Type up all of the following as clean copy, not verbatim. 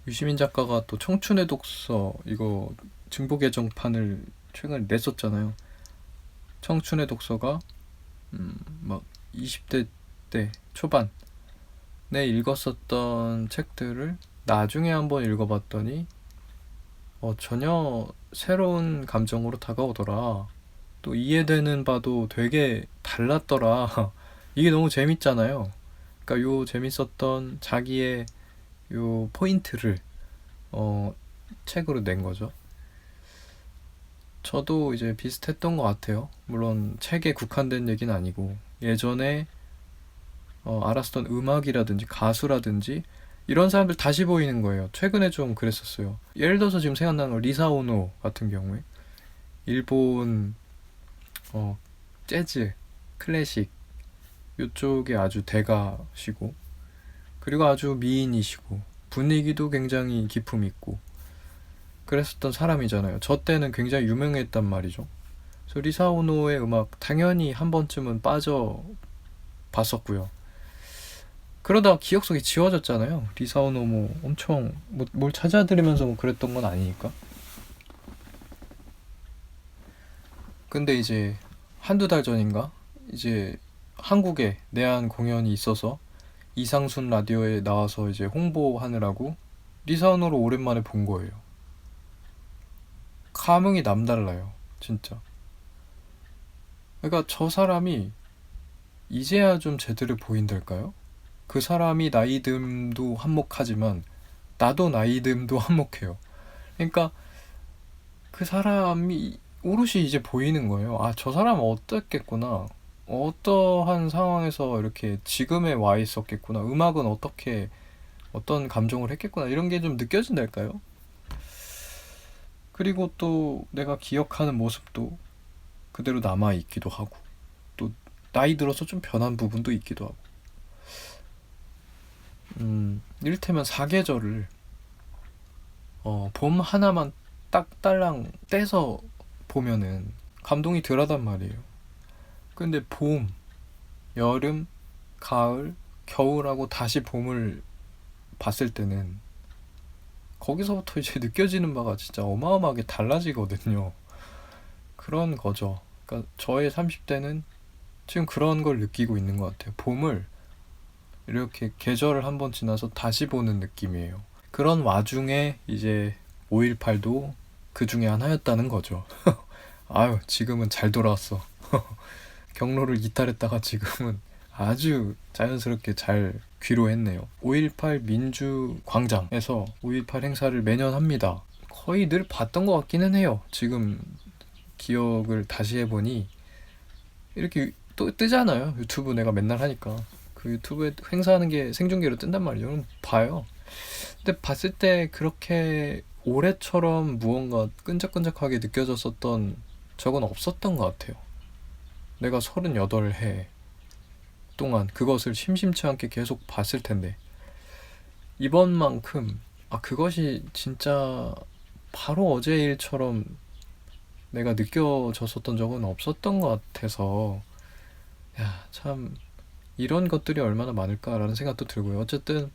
유시민 작가가 또 청춘의 독서 이거 증보 개정판을 최근에 냈었잖아요. 청춘의 독서가 막 20대 때 초반에 읽었었던 책들을 나중에 한번 읽어봤더니 전혀 새로운 감정으로 다가오더라. 또 이해되는 바도 되게 달랐더라. 이게 너무 재밌잖아요. 그러니까 요 재밌었던 자기의 요 포인트를 책으로 낸 거죠. 저도 이제 비슷했던 것 같아요. 물론 책에 국한된 얘기는 아니고 예전에 알았었던 음악이라든지 가수라든지 이런 사람들 다시 보이는 거예요. 최근에 좀 그랬었어요. 예를 들어서 지금 생각나는 거 리사 오노 같은 경우에 일본 어, 재즈, 클래식 이쪽에 아주 대가시고 그리고 아주 미인이시고 분위기도 굉장히 기품 있고 그랬었던 사람이잖아요. 저 때는 굉장히 유명했단 말이죠. 그래서 리사 오노의 음악 당연히 한 번쯤은 빠져 봤었고요. 그러다가 기억 속에 지워졌잖아요. 리사 오노 뭐 엄청 뭘 찾아들으면서 뭐 그랬던 건 아니니까. 근데 이제 한두 달 전인가 이제 한국에 내한 공연이 있어서 이상순 라디오에 나와서 이제 홍보하느라고 리사 오노를 오랜만에 본 거예요. 감흥이 남달라요. 진짜. 그러니까 저 사람이 이제야 좀 제대로 보인달까요? 그 사람이 나이듦도 한몫하지만 나도 나이듦도 한몫해요. 그러니까 그 사람이 오롯이 이제 보이는 거예요. 아, 저 사람은 어땠겠구나. 어떠한 상황에서 이렇게 지금에 와 있었겠구나. 음악은 어떻게 어떤 감정을 했겠구나. 이런 게 좀 느껴진달까요? 그리고 또 내가 기억하는 모습도 그대로 남아 있기도 하고 또 나이 들어서 좀 변한 부분도 있기도 하고 이를테면 사계절을 봄 하나만 딱 딸랑 떼서 보면은 감동이 덜하단 말이에요. 근데 봄, 여름, 가을, 겨울하고 다시 봄을 봤을 때는 거기서부터 이제 느껴지는 바가 진짜 어마어마하게 달라지거든요. 그런 거죠. 그러니까 저의 30대는 지금 그런 걸 느끼고 있는 것 같아요. 봄을 이렇게 계절을 한번 지나서 다시 보는 느낌이에요. 그런 와중에 이제 5.18도 그 중에 하나였다는 거죠. 아유, 지금은 잘 돌아왔어. 경로를 이탈했다가 지금은 아주 자연스럽게 잘 귀로했네요. 5.18 민주광장에서 5.18 행사를 매년 합니다. 거의 늘 봤던 것 같기는 해요. 지금 기억을 다시 해보니 이렇게 또 뜨잖아요. 유튜브 내가 맨날 하니까. 그 유튜브에 행사하는 게 생중계로 뜬단 말이에요. 그럼 봐요. 근데 봤을 때 그렇게 올해처럼 무언가 끈적끈적하게 느껴졌었던 적은 없었던 것 같아요. 내가 38해 동안 그것을 심심치 않게 계속 봤을 텐데 이번만큼 그것이 진짜 바로 어제 일처럼 내가 느껴졌었던 적은 없었던 것 같아서 야, 참 이런 것들이 얼마나 많을까라는 생각도 들고요. 어쨌든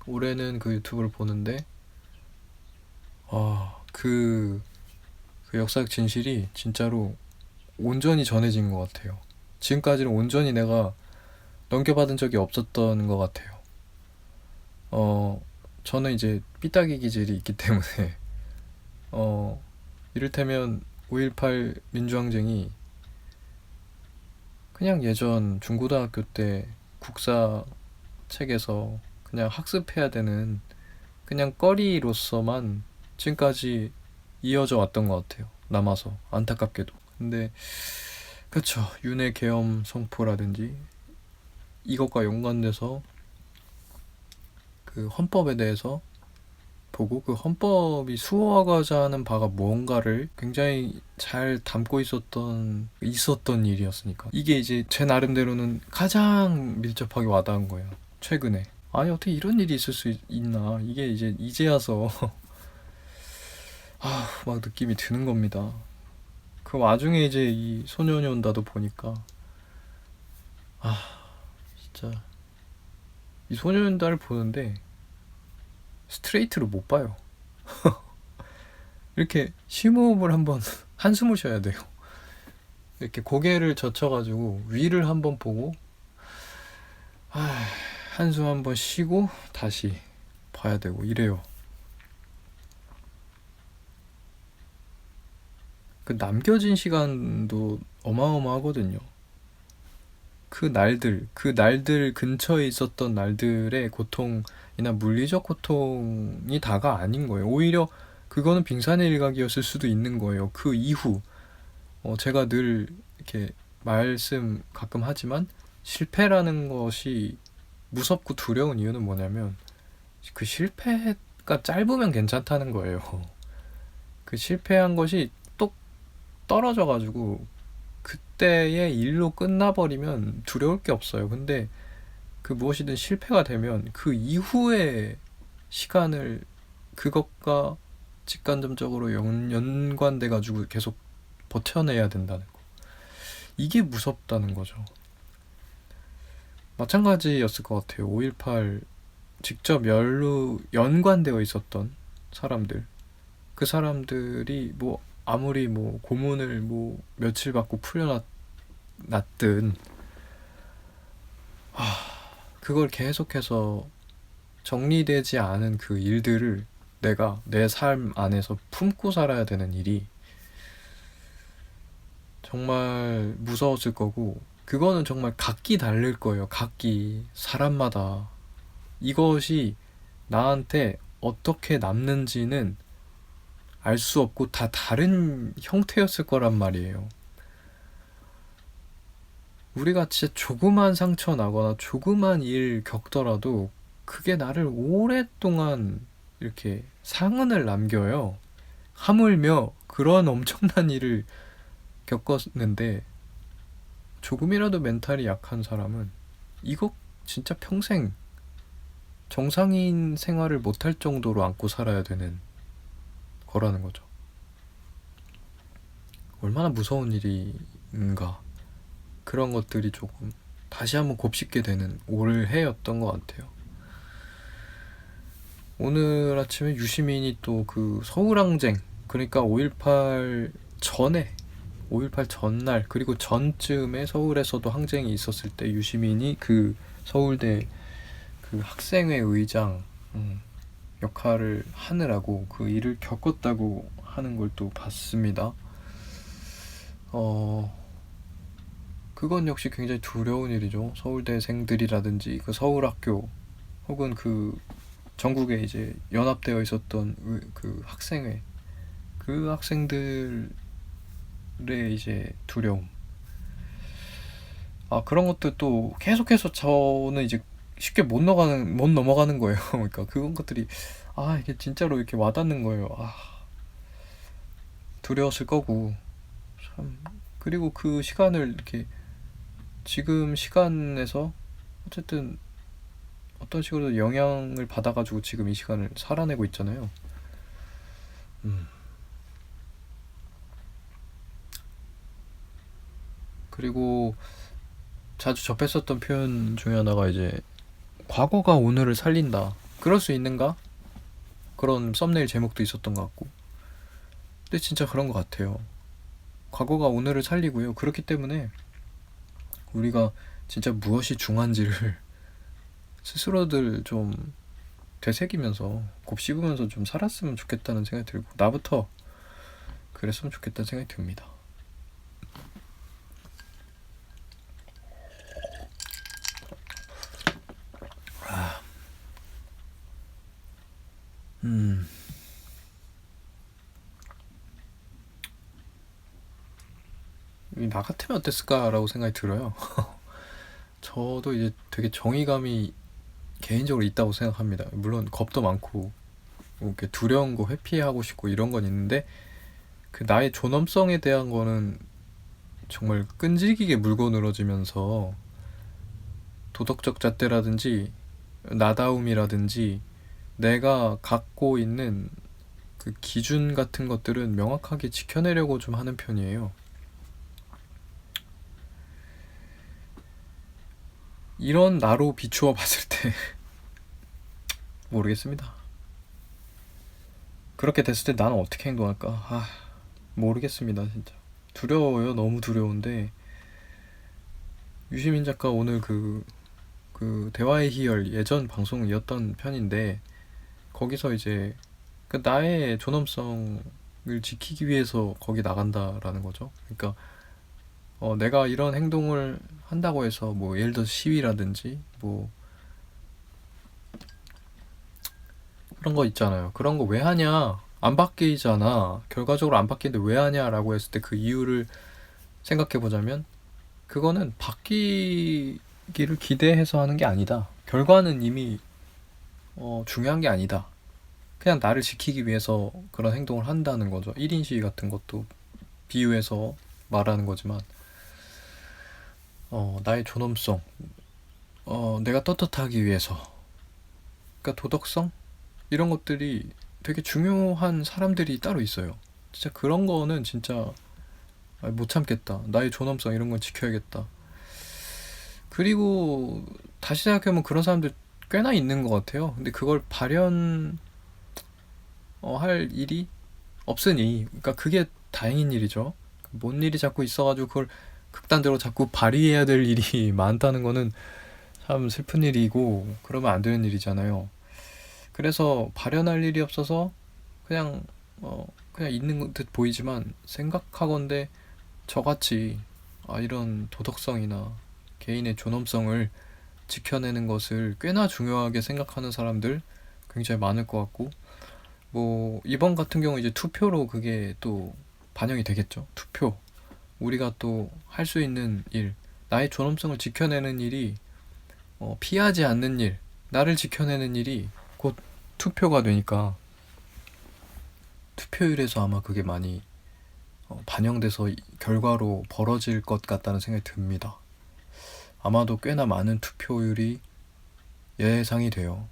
올해는 그 유튜브를 보는데 그 역사적 진실이 진짜로 온전히 전해진 것 같아요. 지금까지는 온전히 내가 넘겨받은 적이 없었던 것 같아요. 저는 이제 삐딱이 기질이 있기 때문에 어, 이를테면 5.18 민주항쟁이 그냥 예전 중고등학교 때 국사 책에서 그냥 학습해야 되는 그냥 거리로서만 지금까지 이어져 왔던 것 같아요. 남아서 안타깝게도. 근데 그쵸, 윤회 계엄 선포라든지 이것과 연관돼서 그 헌법에 대해서 보고 그 헌법이 수호하고자 하는 바가 무언가를 굉장히 잘 담고 있었던 일이었으니까 이게 이제 제 나름대로는 가장 밀접하게 와닿은 거예요. 최근에 아니 어떻게 이런 일이 있을 수 있나 이게 이제 이제야서 막 느낌이 드는 겁니다. 그 와중에 이제 이 소년이 온다도 보니까 진짜 이 소년이 온다를 보는데 스트레이트로 못 봐요. 이렇게 심호흡을 한번 한숨을 쉬어야 돼요. 이렇게 고개를 젖혀가지고 위를 한번 보고 한숨 한번 쉬고 다시 봐야 되고 이래요. 그 남겨진 시간도 어마어마하거든요. 그 날들 근처에 있었던 날들의 고통이나 물리적 고통이 다가 아닌 거예요. 오히려 그거는 빙산의 일각이었을 수도 있는 거예요. 그 이후 제가 늘 이렇게 말씀 가끔 하지만 실패라는 것이 무섭고 두려운 이유는 뭐냐면 그 실패가 짧으면 괜찮다는 거예요. 그 실패한 것이 똑 떨어져가지고 그때의 일로 끝나버리면 두려울 게 없어요. 근데 그 무엇이든 실패가 되면 그 이후의 시간을 그것과 직간접적으로 연관돼가지고 계속 버텨내야 된다는 거. 이게 무섭다는 거죠. 마찬가지였을 것 같아요. 5.18 직접 연관되어 있었던 사람들. 그 사람들이 뭐 아무리 뭐 고문을 뭐 며칠 받고 풀려났든 그걸 계속해서 정리되지 않은 그 일들을 내가 내 삶 안에서 품고 살아야 되는 일이 정말 무서웠을 거고, 그거는 정말 각기 다를 거예요. 각기 사람마다 이것이 나한테 어떻게 남는지는 알 수 없고 다 다른 형태였을 거란 말이에요. 우리가 진짜 조그만 상처 나거나 조그만 일 겪더라도 그게 나를 오랫동안 이렇게 상흔을 남겨요. 하물며 그런 엄청난 일을 겪었는데 조금이라도 멘탈이 약한 사람은 이거 진짜 평생 정상인 생활을 못할 정도로 안고 살아야 되는 거라는 거죠. 얼마나 무서운 일인가. 그런 것들이 조금 다시 한번 곱씹게 되는 올해였던 것 같아요. 오늘 아침에 유시민이 또 그 서울항쟁, 그러니까 5.18 전에 5.18 전날 그리고 전쯤에 서울에서도 항쟁이 있었을 때 유시민이 그 서울대 그 학생회 의장 역할을 하느라고 그 일을 겪었다고 하는 걸 또 봤습니다. 그건 역시 굉장히 두려운 일이죠. 서울대생들이라든지 그 서울학교 혹은 그 전국에 이제 연합되어 있었던 그 학생회, 그 학생들의 이제 두려움. 그런 것도 또 계속해서 저는 이제 쉽게 못 넘어가는 거예요. 그러니까 그런 것들이 이게 진짜로 이렇게 와닿는 거예요. 두려웠을 거고 참. 그리고 그 시간을 이렇게 지금 시간에서 어쨌든 어떤 식으로 영향을 받아가지고 지금 이 시간을 살아내고 있잖아요. 그리고 자주 접했었던 표현 중에 하나가 이제 과거가 오늘을 살린다. 그럴 수 있는가? 그런 썸네일 제목도 있었던 것 같고. 근데 진짜 그런 것 같아요. 과거가 오늘을 살리고요. 그렇기 때문에 우리가 진짜 무엇이 중요한지를 스스로들 좀 되새기면서 곱씹으면서 좀 살았으면 좋겠다는 생각이 들고, 나부터 그랬으면 좋겠다는 생각이 듭니다. 나 같으면 어땠을까라고 생각이 들어요. 저도 이제 되게 정의감이 개인적으로 있다고 생각합니다. 물론 겁도 많고 이렇게 두려운 거 회피하고 싶고 이런 건 있는데, 그 나의 존엄성에 대한 거는 정말 끈질기게 물고 늘어지면서 도덕적 잣대라든지 나다움이라든지 내가 갖고 있는 그 기준 같은 것들은 명확하게 지켜내려고 좀 하는 편이에요. 이런 나로 비추어 봤을 때 모르겠습니다. 그렇게 됐을 때 나는 어떻게 행동할까? 모르겠습니다, 진짜. 두려워요. 너무 두려운데 유시민 작가 오늘 그 대화의 희열 예전 방송이었던 편인데 거기서 이제 그 나의 존엄성을 지키기 위해서 거기 나간다라는 거죠. 그러니까 내가 이런 행동을 한다고 해서 뭐 예를 들어 시위라든지 뭐 그런 거 있잖아요. 그런 거 왜 하냐? 안 바뀌잖아. 결과적으로 안 바뀌는데 왜 하냐라고 했을 때 그 이유를 생각해 보자면 그거는 바뀌기를 기대해서 하는 게 아니다. 결과는 이미 중요한 게 아니다. 그냥 나를 지키기 위해서 그런 행동을 한다는 거죠. 1인 시위 같은 것도 비유해서 말하는 거지만 나의 존엄성, 내가 떳떳하기 위해서, 그러니까 도덕성 이런 것들이 되게 중요한 사람들이 따로 있어요. 진짜 그런 거는 진짜 못 참겠다. 나의 존엄성 이런 건 지켜야겠다. 그리고 다시 생각해보면 그런 사람들 꽤나 있는 것 같아요. 근데 그걸 발현 할 일이 없으니, 그러니까 그게 다행인 일이죠. 뭔 일이 자꾸 있어가지고 그걸 극단적으로 자꾸 발휘해야 될 일이 많다는 거는 참 슬픈 일이고 그러면 안 되는 일이잖아요. 그래서 발현할 일이 없어서 그냥 그냥 있는 듯 보이지만 생각하건대 저같이 이런 도덕성이나 개인의 존엄성을 지켜내는 것을 꽤나 중요하게 생각하는 사람들 굉장히 많을 것 같고 뭐 이번 같은 경우 이제 투표로 그게 또 반영이 되겠죠. 투표. 우리가 또 할 수 있는 일, 나의 존엄성을 지켜내는 일이 피하지 않는 일, 나를 지켜내는 일이 곧 투표가 되니까 투표율에서 아마 그게 많이 반영돼서 결과로 벌어질 것 같다는 생각이 듭니다. 아마도 꽤나 많은 투표율이 예상이 돼요.